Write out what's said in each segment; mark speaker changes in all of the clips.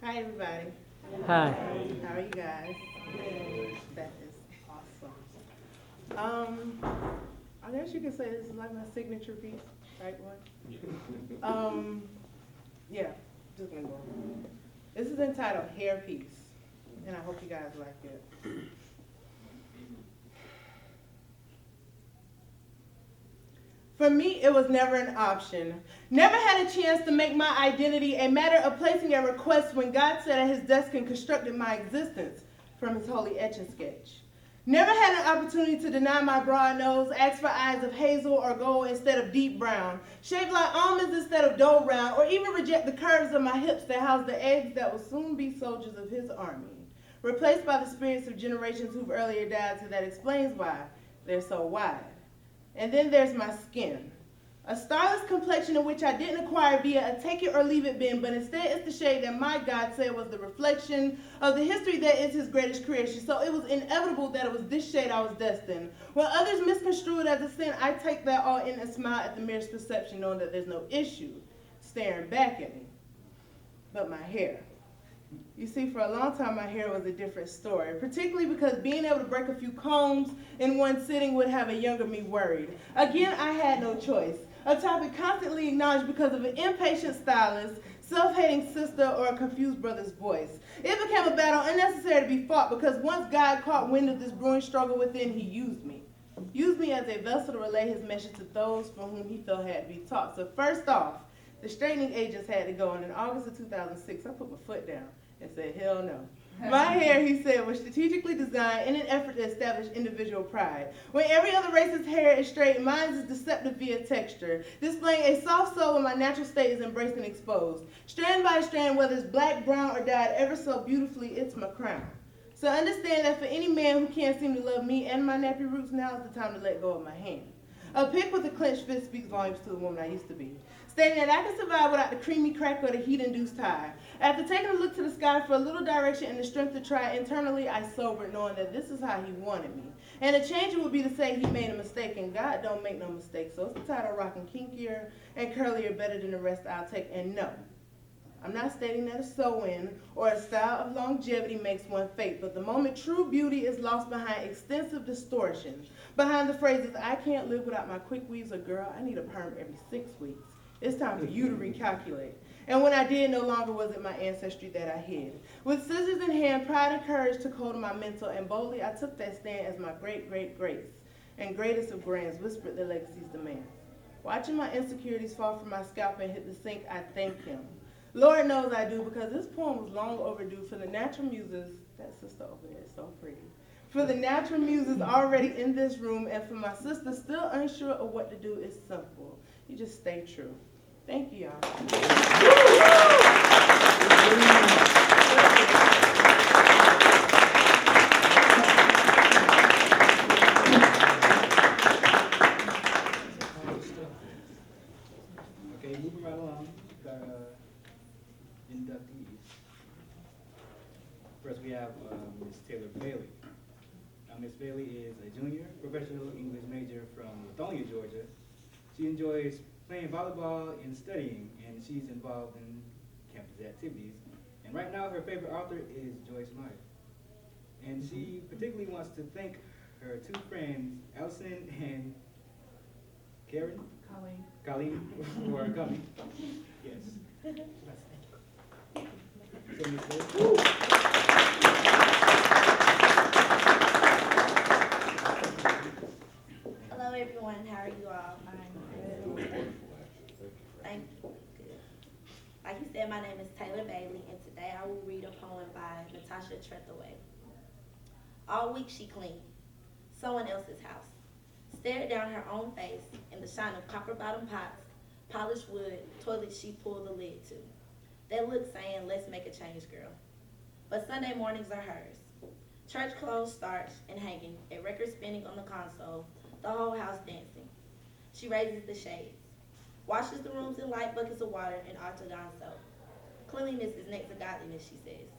Speaker 1: Hi, everybody.
Speaker 2: Hi.
Speaker 1: How are you guys? That is awesome. I guess you could say this is like my signature piece, right, one? Yeah, just gonna go. This is entitled Hair Piece, and I hope you guys like it. For me, it was never an option. Never had a chance to make my identity a matter of placing a request when God sat at his desk and constructed my existence from his holy etch-a-sketch. Never had an opportunity to deny my broad nose, ask for eyes of hazel or gold instead of deep brown, shaped like almonds instead of dough round, or even reject the curves of my hips that house the eggs that will soon be soldiers of his army, replaced by the spirits of generations who've earlier died, so that explains why they're so wide. And then there's my skin. A starless complexion in which I didn't acquire via a take it or leave it bin, but instead it's the shade that my God said was the reflection of the history that is his greatest creation. So it was inevitable that it was this shade I was destined. When others misconstrue it as a sin, I take that all in and smile at the merest perception, knowing that there's no issue staring back at me. But my hair. You see, for a long time, my hair was a different story, particularly because being able to break a few combs in one sitting would have a younger me worried. Again, I had no choice. A topic constantly acknowledged because of an impatient stylist, self-hating sister, or a confused brother's voice. It became a battle unnecessary to be fought because once God caught wind of this brewing struggle within, he used me. Used me as a vessel to relay his message to those for whom he felt had to be taught. So first off, the straightening agents had to go, and in August of 2006, I put my foot down and said, hell no. My hair, he said, was strategically designed in an effort to establish individual pride. When every other race's hair is straight, mine is deceptive via texture, displaying a soft soul when my natural state is embraced and exposed. Strand by strand, whether it's black, brown, or dyed ever so beautifully, it's my crown. So understand that for any man who can't seem to love me and my nappy roots, now is the time to let go of my hand. A pick with a clenched fist speaks volumes to the woman I used to be, stating that I can survive without the creamy crack or the heat-induced high. After taking a look to the sky for a little direction and the strength to try, internally I sobered, knowing that this is how he wanted me. And to change it would be to say he made a mistake, and God don't make no mistakes. So it's the title rocking kinkier and curlier better than the rest I'll take. And no, I'm not stating that a sew-in or a style of longevity makes one fake, but the moment true beauty is lost behind extensive distortion, behind the phrases, I can't live without my quick weaves, or girl, I need a perm every 6 weeks. It's time for you to recalculate. And when I did, no longer was it my ancestry that I hid. With scissors in hand, pride and courage took hold of my mental, and boldly I took that stand as my great grace, and greatest of grands whispered the legacy's demands. Watching my insecurities fall from my scalp and hit the sink, I thank him. Lord knows I do, because this poem was long overdue for the natural muses. That sister over there is so pretty. For the natural muses already in this room, and for my sister still unsure of what to do, it's simple. You just stay true. Thank you, y'all.
Speaker 3: Okay, moving right along, got inductees. First, we have Ms. Taylor Bailey. Now, Ms. Bailey is a junior professional English major from Lithonia, Georgia. She enjoys playing volleyball and studying, and she's involved in campus activities. And right now, her favorite author is Joyce Meyer. And she particularly wants to thank her two friends, Allison and Karen? Colleen, for coming. Yes. So, Ms. Bailey.
Speaker 4: Hello everyone, how are you all? Thank you. Good. Like he said, my name is Taylor Bailey, and today I will read a poem by Natasha Trethaway. All week she cleaned someone else's house, stared down her own face in the shine of copper-bottom pots, polished wood, toilets she pulled the lid to. That look saying, let's make a change, girl. But Sunday mornings are hers. Church clothes starched and hanging, a record spinning on the console, the whole house dancing. She raises the shades, washes the rooms in light buckets of water and Artagon soap. Cleanliness is next to godliness, she says.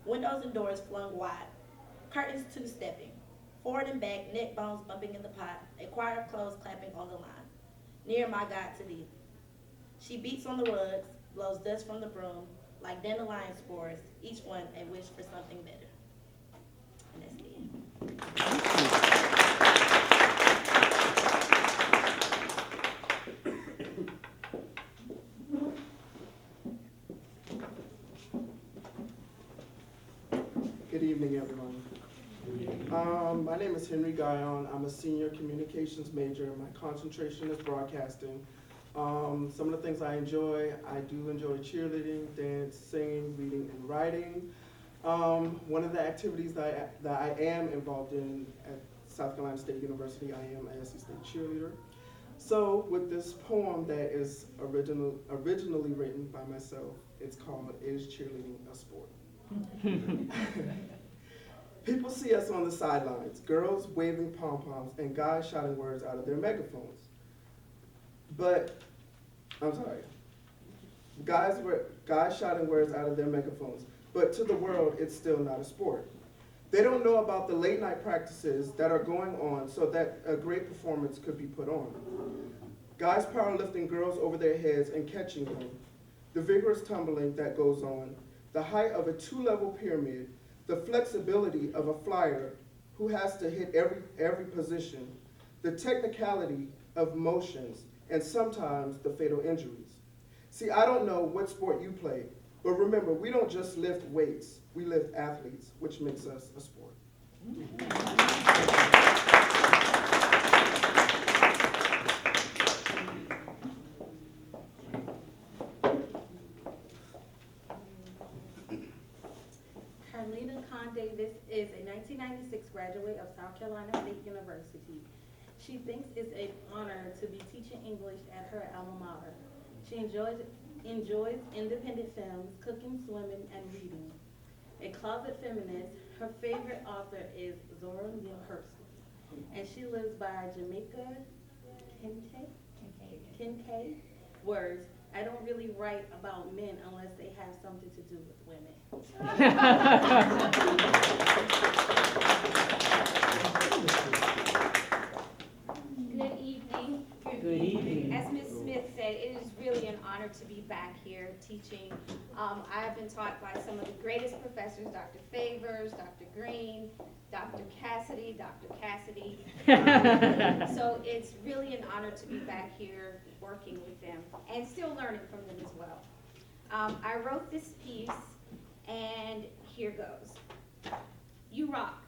Speaker 4: Windows and doors flung wide, curtains two-stepping, forward and back, neck bones bumping in the pot, a choir of clothes clapping on the line. Near my God to thee. She beats on the rugs, blows dust from the broom, Like dandelion spores, each one a wish for something better. And that's the end.
Speaker 2: Good evening, everyone. My name is Henry Guyon. I'm a senior communications major. My concentration is broadcasting. Some of the things I do enjoy cheerleading, dance, singing, reading, and writing. One of the activities that I am involved in at South Carolina State University, I am a SC State cheerleader. So with this poem that is originally written by myself, it's called Is Cheerleading a Sport? People see us on the sidelines, girls waving pom-poms and guys shouting words out of their megaphones. Guys shouting words out of their megaphones. But to the world, it's still not a sport. They don't know about the late night practices that are going on so that a great performance could be put on. Guys powerlifting girls over their heads and catching them. The vigorous tumbling that goes on. The height of a 2-level pyramid, the flexibility of a flyer who has to hit every position, the technicality of motions, and sometimes the fatal injuries. See, I don't know what sport you play, but remember, we don't just lift weights, we lift athletes, which makes us a sport.
Speaker 5: Davis is a 1996 graduate of South Carolina State University. She thinks it's an honor to be teaching English at her alma mater. She enjoys independent films, cooking, swimming, and reading. A closet feminist, her favorite author is Zora Neale Hurston, and she lives by Jamaica Kincaid words. I don't really write about men unless they have something to do with women.
Speaker 6: Good evening.
Speaker 7: Good evening.
Speaker 6: As Ms. Smith said, it is really an honor to be back here teaching. I have been taught by some of the greatest professors, Dr. Favors, Dr. Green, Dr. Cassidy. So it's really an honor to be back here working with them and still learning from them as well. I wrote this piece, and here goes. You rock.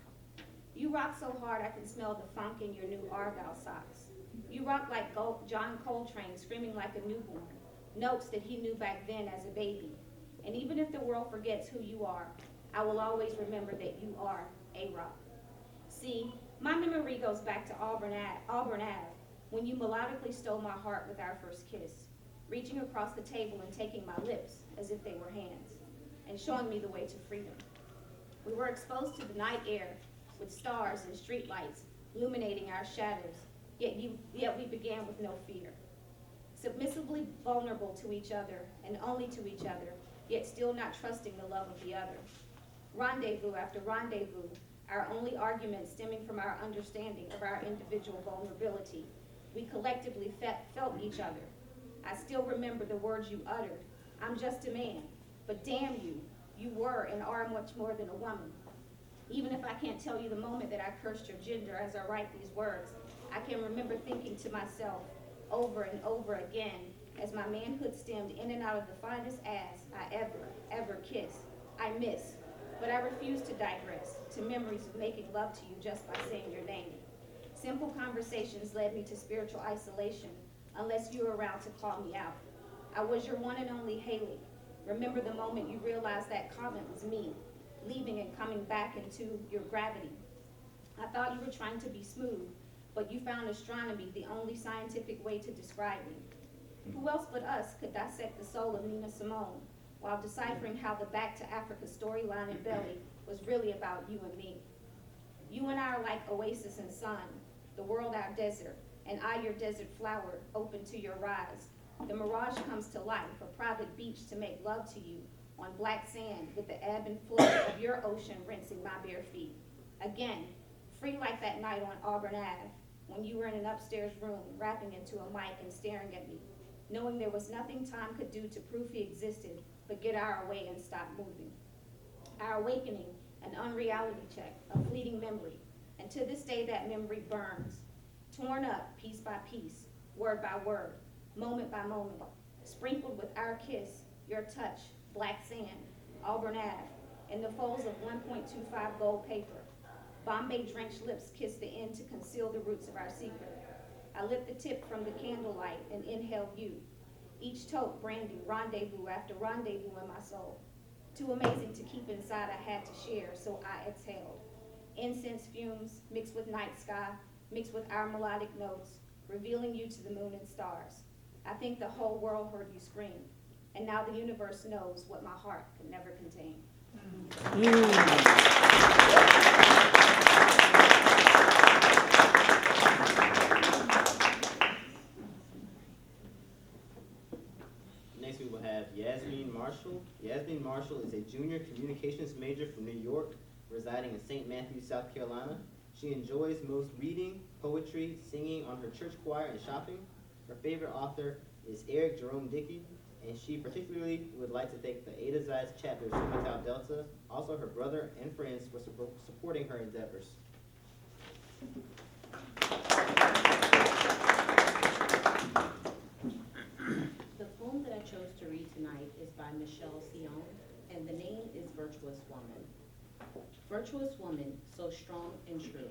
Speaker 6: You rock so hard I can smell the funk in your new Argyle socks. You rock like John Coltrane screaming like a newborn, notes that he knew back then as a baby. And even if the world forgets who you are, I will always remember that you are a rock. See, my memory goes back to Auburn Ave, when you melodically stole my heart with our first kiss, reaching across the table and taking my lips as if they were hands, and showing me the way to freedom. We were exposed to the night air with stars and streetlights illuminating our shadows, yet we began with no fear. Submissively vulnerable to each other and only to each other, yet still not trusting the love of the other. Rendezvous after rendezvous, our only arguments stemming from our understanding of our individual vulnerability. We collectively felt each other. I still remember the words you uttered. I'm just a man, but damn you, you were and are much more than a woman. Even if I can't tell you the moment that I cursed your gender as I write these words, I can remember thinking to myself over and over again as my manhood stemmed in and out of the finest ass I ever kissed. I miss, but I refuse to digress to memories of making love to you just by saying your name. Simple conversations led me to spiritual isolation unless you were around to call me out. I was your one and only Haley. Remember the moment you realized that comment was me, leaving and coming back into your gravity. I thought you were trying to be smooth, but you found astronomy the only scientific way to describe me. Who else but us could dissect the soul of Nina Simone while deciphering how the Back to Africa storyline in Belly was really about you and me? You and I are like oasis and sun, the world our desert, and I your desert flower open to your rise. The mirage comes to life, a private beach to make love to you on black sand with the ebb and flow of your ocean rinsing my bare feet. Again, free like that night on Auburn Ave when you were in an upstairs room rapping into a mic and staring at me, knowing there was nothing time could do to prove he existed but get our way and stop moving. Our awakening, an unreality check, a fleeting memory, and to this day that memory burns, torn up piece by piece, word by word, moment by moment, sprinkled with our kiss, your touch, black sand, Auburn Ave, and the folds of 1.25 gold paper. Bombay-drenched lips kiss the end to conceal the roots of our secret. I lit the tip from the candlelight and inhaled you. Each toke brandy, rendezvous after rendezvous in my soul. Too amazing to keep inside, I had to share, so I exhaled. Incense fumes mixed with night sky, mixed with our melodic notes, revealing you to the moon and stars. I think the whole world heard you scream, and now the universe knows what my heart could never contain.
Speaker 7: Next we will have Yasmin Marshall. Yasmin Marshall is a junior communications major from New York, residing in St. Matthews, South Carolina. She enjoys most reading, poetry, singing on her church choir, and shopping. Her favorite author is Eric Jerome Dickey, and she particularly would like to thank the A to Zi's chapter of Sigma Tau Delta, also her brother and friends for supporting her endeavors.
Speaker 8: The poem that I chose to read tonight is by Michelle Sion, and the name is Virtuous Woman. Virtuous woman, so strong and true.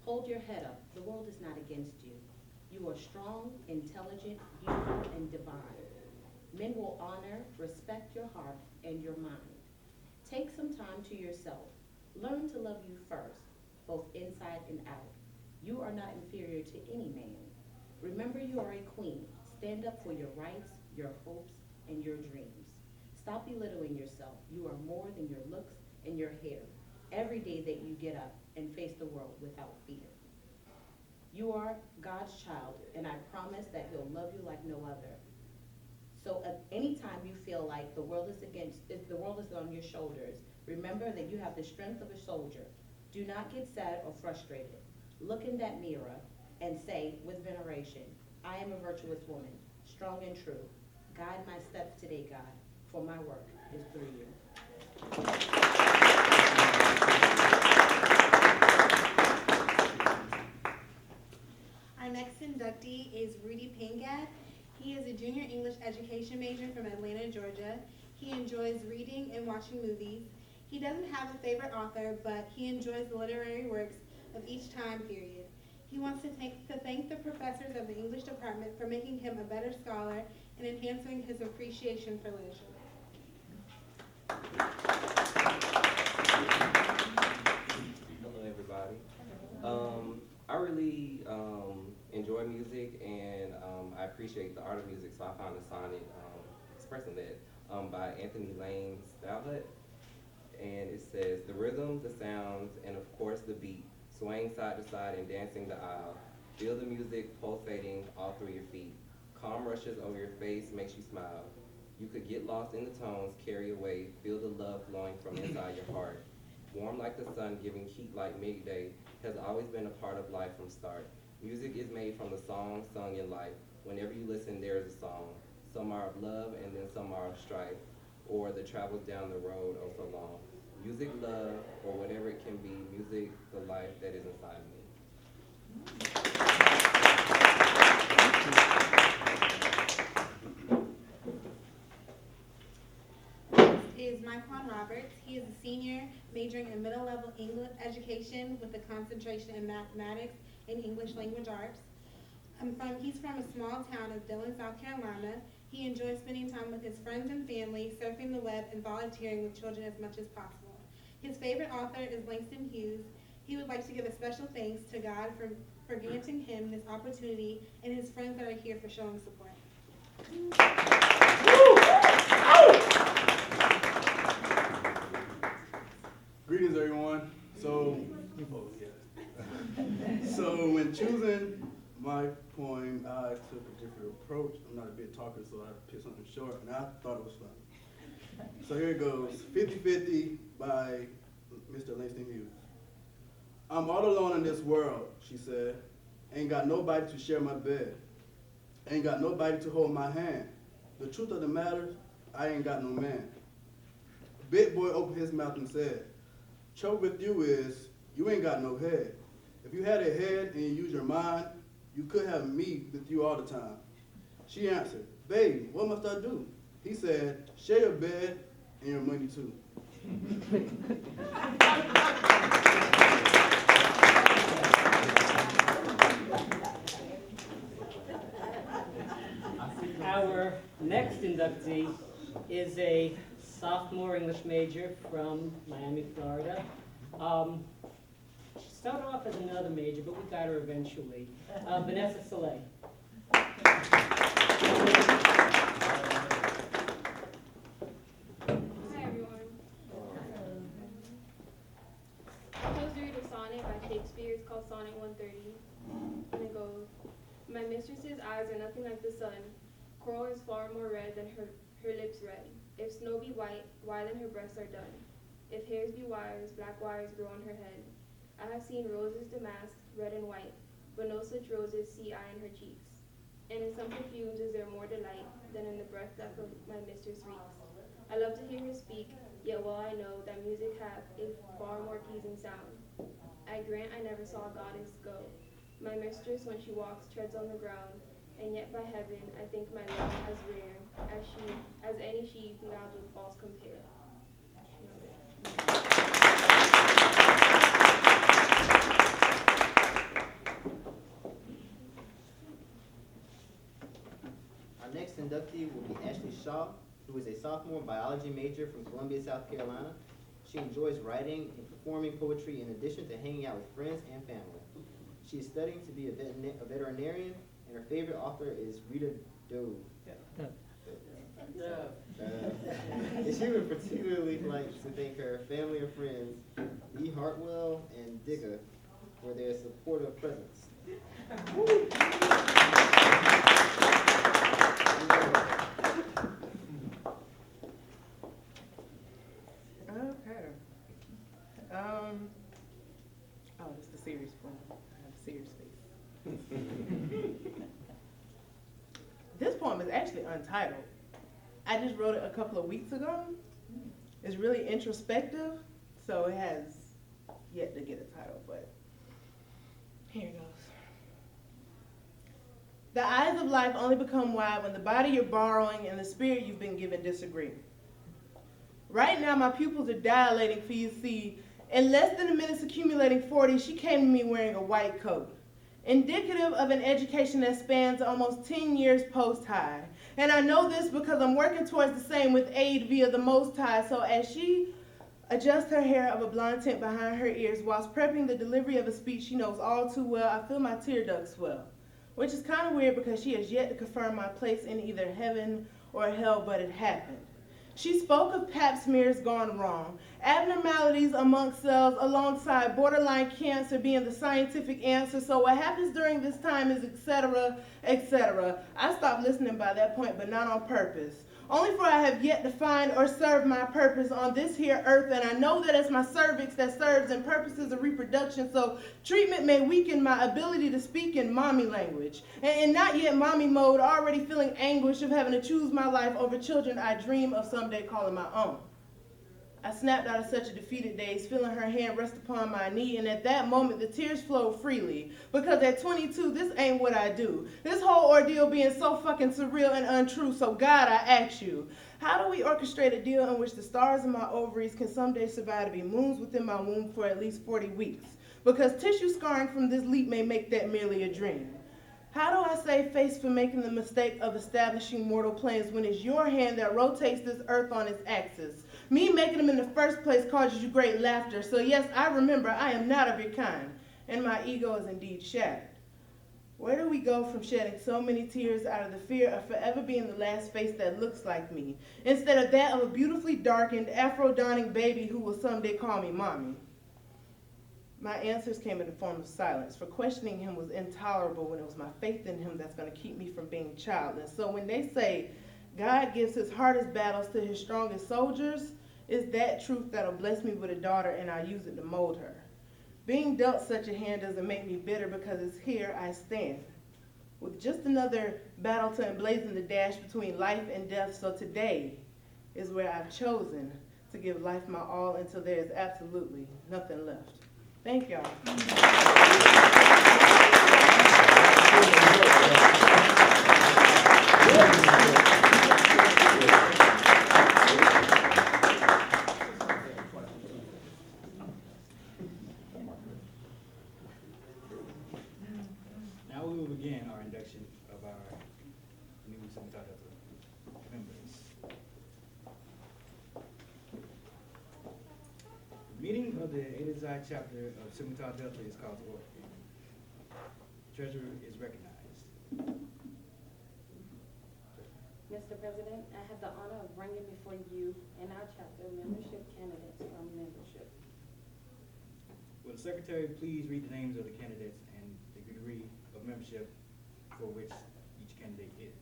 Speaker 8: Hold your head up, the world is not against you. You are strong, intelligent, beautiful, and divine. Men will honor, respect your heart and your mind. Take some time to yourself. Learn to love you first, both inside and out. You are not inferior to any man. Remember you are a queen. Stand up for your rights, your hopes, and your dreams. Stop belittling yourself. You are more than your looks and your hair. Every day that you get up and face the world without fear. You are God's child, and I promise that he'll love you like no other. So at any time you feel like the world is on your shoulders, remember that you have the strength of a soldier. Do not get sad or frustrated. Look in that mirror and say with veneration, I am a virtuous woman, strong and true. Guide my steps today, God, for my work is through you.
Speaker 9: Our next inductee is Rudy Pangad. He is a junior English education major from Atlanta, Georgia. He enjoys reading and watching movies. He doesn't have a favorite author, but he enjoys the literary works of each time period. He wants to thank the professors of the English department for making him a better scholar and enhancing his appreciation for literature.
Speaker 10: Hello, everybody. I really enjoy music, and I appreciate the art of music, so I found a sonnet expressing that by Anthony Lane Stalhut. And it says, the rhythm, the sounds, and of course the beat, swaying side to side and dancing the aisle. Feel the music pulsating all through your feet. Calm rushes over your face, makes you smile. You could get lost in the tones, carry away, feel the love flowing from inside your heart. Warm like the sun, giving heat like midday, has always been a part of life from start. Music is made from the songs sung in life. Whenever you listen, there is a song. Some are of love, and then some are of strife, or the travels down the road oh so long. Music, love, or whatever it can be, music, the life that is inside of me.
Speaker 9: Next is Myquan Roberts. He is a senior majoring in middle level English education with a concentration in mathematics and English language arts. He's from a small town of Dillon, South Carolina. He enjoys spending time with his friends and family, surfing the web, and volunteering with children as much as possible. His favorite author is Langston Hughes. He would like to give a special thanks to God for granting him this opportunity and his friends that are here for showing support.
Speaker 11: Greetings, everyone. So when choosing my poem, I took a different approach. I'm not a big talker, so I had to pick something short, and I thought it was funny. So here it goes, 50-50 by Mr. Langston Hughes. I'm all alone in this world, she said. Ain't got nobody to share my bed. Ain't got nobody to hold my hand. The truth of the matter, I ain't got no man. Big boy opened his mouth and said, trouble with you is you ain't got no head. If you had a head and you use your mind, you could have me with you all the time. She answered, babe, what must I do? He said, share your bed and your money too.
Speaker 12: Our next inductee is a sophomore English major from Miami, Florida. She started off as another major, but we got her eventually. Vanessa Soleil.
Speaker 13: Hi everyone. I chose to read a sonnet by Shakespeare. It's called Sonnet 130. And it goes, my mistress's eyes are nothing like the sun. Coral is far more red than her lips red. If snow be white, why then her breasts are dun? If hairs be wires, black wires grow on her head. I have seen roses damask, red and white, but no such roses see I in her cheeks. And in some perfumes is there more delight than in the breath that from my mistress reeks. I love to hear her speak, yet well I know that music hath a far more pleasing sound. I grant I never saw a goddess go. My mistress, when she walks, treads on the ground, and yet by heaven I think my love as rare as any she who now with false compare.
Speaker 7: Our next inductee will be Ashley Shaw, who is a sophomore biology major from Columbia, South Carolina. She enjoys writing and performing poetry in addition to hanging out with friends and family. She is studying to be a veterinarian, and her favorite author is Rita Dove. And she would particularly like to thank her family and friends, Lee Hartwell and Digga, for their supportive presence.
Speaker 1: Okay. Oh, this is the serious one. I have a serious face. This poem is actually untitled. I just wrote it a couple of weeks ago. It's really introspective, so it has yet to get a title, but here it goes. The eyes of life only become wide when the body you're borrowing and the spirit you've been given disagree. Right now, my pupils are dilating for you to see. In less than a minute's accumulating 40, she came to me wearing a white coat, indicative of an education that spans almost 10 years post-high. And I know this because I'm working towards the same with aid via the Most High. So as she adjusts her hair of a blonde tint behind her ears whilst prepping the delivery of a speech she knows all too well, I feel my tear ducts swell, which is kind of weird because she has yet to confirm my place in either heaven or hell, but it happened. She spoke of pap smears gone wrong, abnormalities amongst cells alongside borderline cancer being the scientific answer. So what happens during this time is etc., etc. I stopped listening by that point, but not on purpose. Only for I have yet to find or serve my purpose on this here earth, and I know that it's my cervix that serves in purposes of reproduction, so treatment may weaken my ability to speak in mommy language. And in not yet mommy mode, already feeling anguish of having to choose my life over children I dream of someday calling my own. I snapped out of such a defeated daze, feeling her hand rest upon my knee, and at that moment the tears flowed freely. Because at 22, this ain't what I do. This whole ordeal being so fucking surreal and untrue, so God, I ask you, how do we orchestrate a deal in which the stars in my ovaries can someday survive to be moons within my womb for at least 40 weeks? Because tissue scarring from this leap may make that merely a dream. How do I save face from making the mistake of establishing mortal planes when it's your hand that rotates this earth on its axis? Me making them in the first place causes you great laughter. So yes, I remember I am not of your kind, and my ego is indeed shattered. Where do we go from shedding so many tears out of the fear of forever being the last face that looks like me, instead of that of a beautifully darkened, Afro-donning baby who will someday call me mommy? My answers came in the form of silence, for questioning him was intolerable when it was my faith in him that's going to keep me from being childless. So when they say God gives his hardest battles to his strongest soldiers, it's that truth that'll bless me with a daughter, and I use it to mold her. Being dealt such a hand doesn't make me bitter, because it's here I stand, with just another battle to emblazon the dash between life and death. So today, is where I've chosen to give life my all until there is absolutely nothing left. Thank y'all.
Speaker 3: Now we will begin our induction of our new Sigma Tau Delta members. The meeting of the A to Z chapter of Sigma Tau Delta is called to order. Treasurer is recognized.
Speaker 5: Mr. President, I have the honor of bringing before you and our chapter membership candidates from membership.
Speaker 3: Will the secretary please read the names of the candidates and the degree of membership for which each candidate is?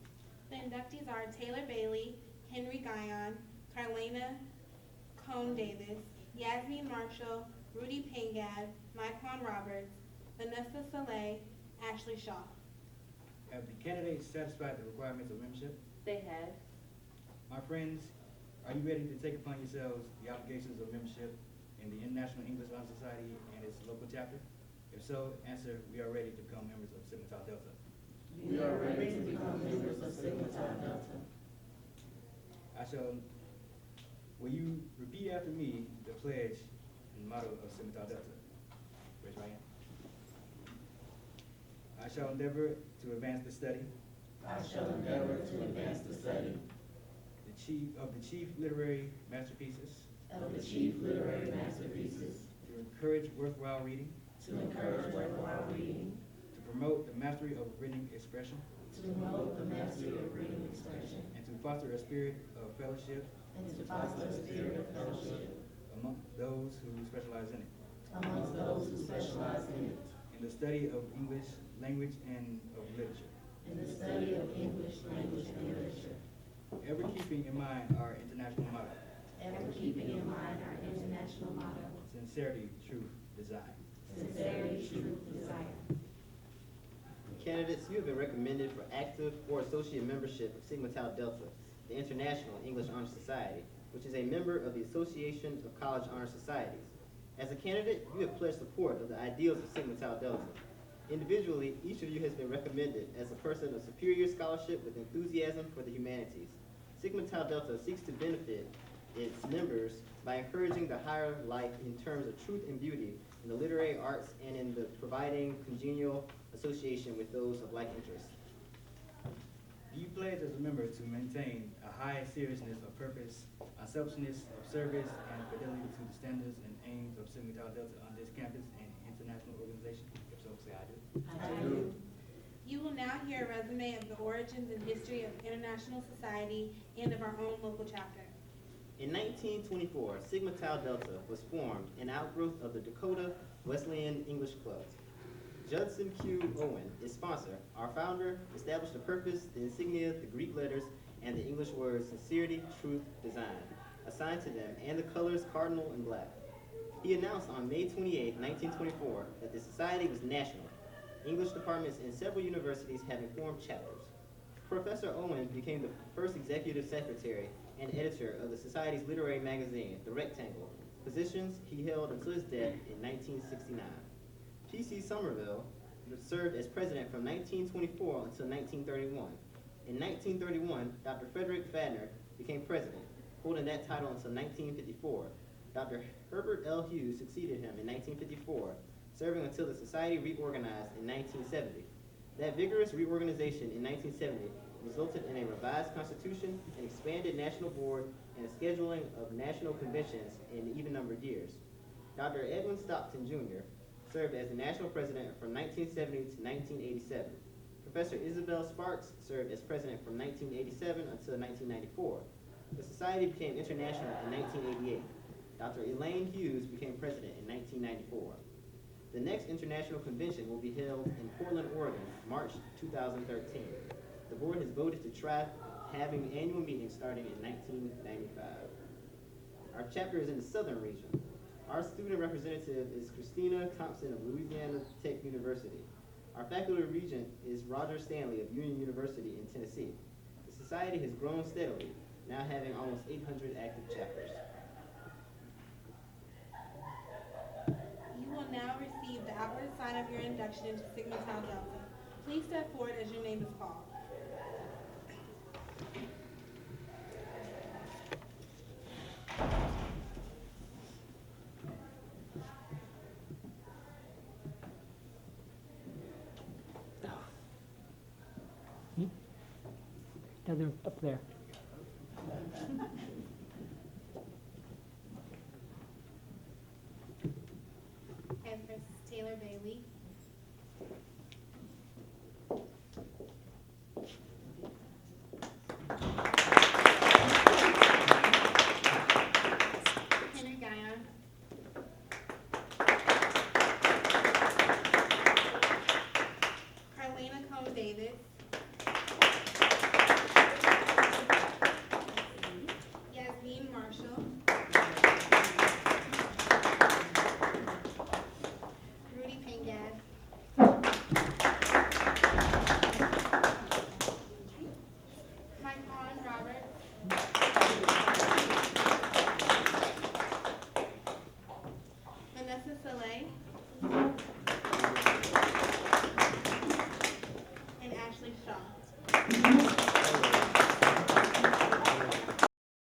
Speaker 9: The inductees are Taylor Bailey, Henry Guyon, Carlena Cone Davis, Yasmin Marshall, Rudy Pangad, Myquan Roberts, Vanessa Soleil, Ashley Shaw.
Speaker 3: Have the candidates satisfied the requirements of membership?
Speaker 5: They have.
Speaker 3: My friends, are you ready to take upon yourselves the obligations of membership in the International English Honor Society and its local chapter? If so, answer, we are ready to become members of Sigma Tau Delta.
Speaker 4: We are ready to become members of Sigma Tau Delta.
Speaker 3: Will you repeat after me the pledge and motto of Sigma Tau Delta? Raise your right hand. I shall endeavor to advance the study
Speaker 4: I shall endeavor to advance the study
Speaker 3: of the chief literary masterpieces,
Speaker 4: of the chief literary masterpieces,
Speaker 3: to encourage worthwhile reading,
Speaker 4: to encourage worthwhile reading,
Speaker 3: to promote the mastery of written expression,
Speaker 4: to promote the mastery of reading expression,
Speaker 3: and to foster a spirit of fellowship
Speaker 4: and to foster a spirit of fellowship
Speaker 3: among those who specialize in it,
Speaker 4: amongst those who specialize in it,
Speaker 3: in the study of English language and of literature,
Speaker 4: in the study of English language and literature,
Speaker 3: ever keeping in mind our international motto,
Speaker 4: ever keeping in mind our international motto,
Speaker 3: sincerity, truth, design.
Speaker 4: sincerity, truth, desire.
Speaker 7: Candidates, you have been recommended for active or associate membership of Sigma Tau Delta, the International English Honor Society, which is a member of the Association of College Honor Societies. As a candidate, you have pledged support of the ideals of Sigma Tau Delta. Individually, each of you has been recommended as a person of superior scholarship with enthusiasm for the humanities. Sigma Tau Delta seeks to benefit its members by encouraging the higher life in terms of truth and beauty in the literary arts and in the providing congenial association with those of like interests.
Speaker 3: Do you pledge as a member to maintain a high seriousness of purpose, unselfishness of service, and fidelity to the standards and aims of Sigma Tau Delta on this campus and international organization? If so, say I do.
Speaker 9: I do. You will now hear a resume of the origins and history of International Society and of our own local chapter.
Speaker 7: In 1924, Sigma Tau Delta was formed, an outgrowth of the Dakota Wesleyan English Clubs. Judson Q. Owen, its sponsor, our founder, established the purpose, the insignia, the Greek letters, and the English words sincerity, truth, design, assigned to them, and the colors cardinal and black. He announced on May 28, 1924, that the society was national, English departments in several universities having formed chapters. Professor Owen became the first executive secretary and editor of the Society's literary magazine, The Rectangle, positions he held until his death in 1969. P.C. Somerville served as president from 1924 until 1931. In 1931, Dr. Frederick Fadner became president, holding that title until 1954. Dr. Herbert L. Hughes succeeded him in 1954, serving until the society reorganized in 1970. That vigorous reorganization in 1970 resulted in a revised constitution, an expanded national board, and a scheduling of national conventions in even-numbered years. Dr. Edwin Stockton, Jr. served as the national president from 1970 to 1987. Professor Isabel Sparks served as president from 1987 until 1994. The society became international in 1988. Dr. Elaine Hughes became president in 1994. The next international convention will be held in Portland, Oregon, March 2013. The board has voted to try having annual meetings starting in 1995. Our chapter is in the southern region. Our student representative is Christina Thompson of Louisiana Tech University. Our faculty regent is Roger Stanley of Union University in Tennessee. The society has grown steadily, now having almost 800 active chapters.
Speaker 9: You will now receive the outward sign of your induction into Sigma Tau Delta. Please step forward as your name is called.
Speaker 12: They're up there.
Speaker 9: And Mrs. Taylor Bailey. Henry Guyon. Carlena Cone Davis. Yasmin Marshall. Rudy Pangad. Mike Roberts.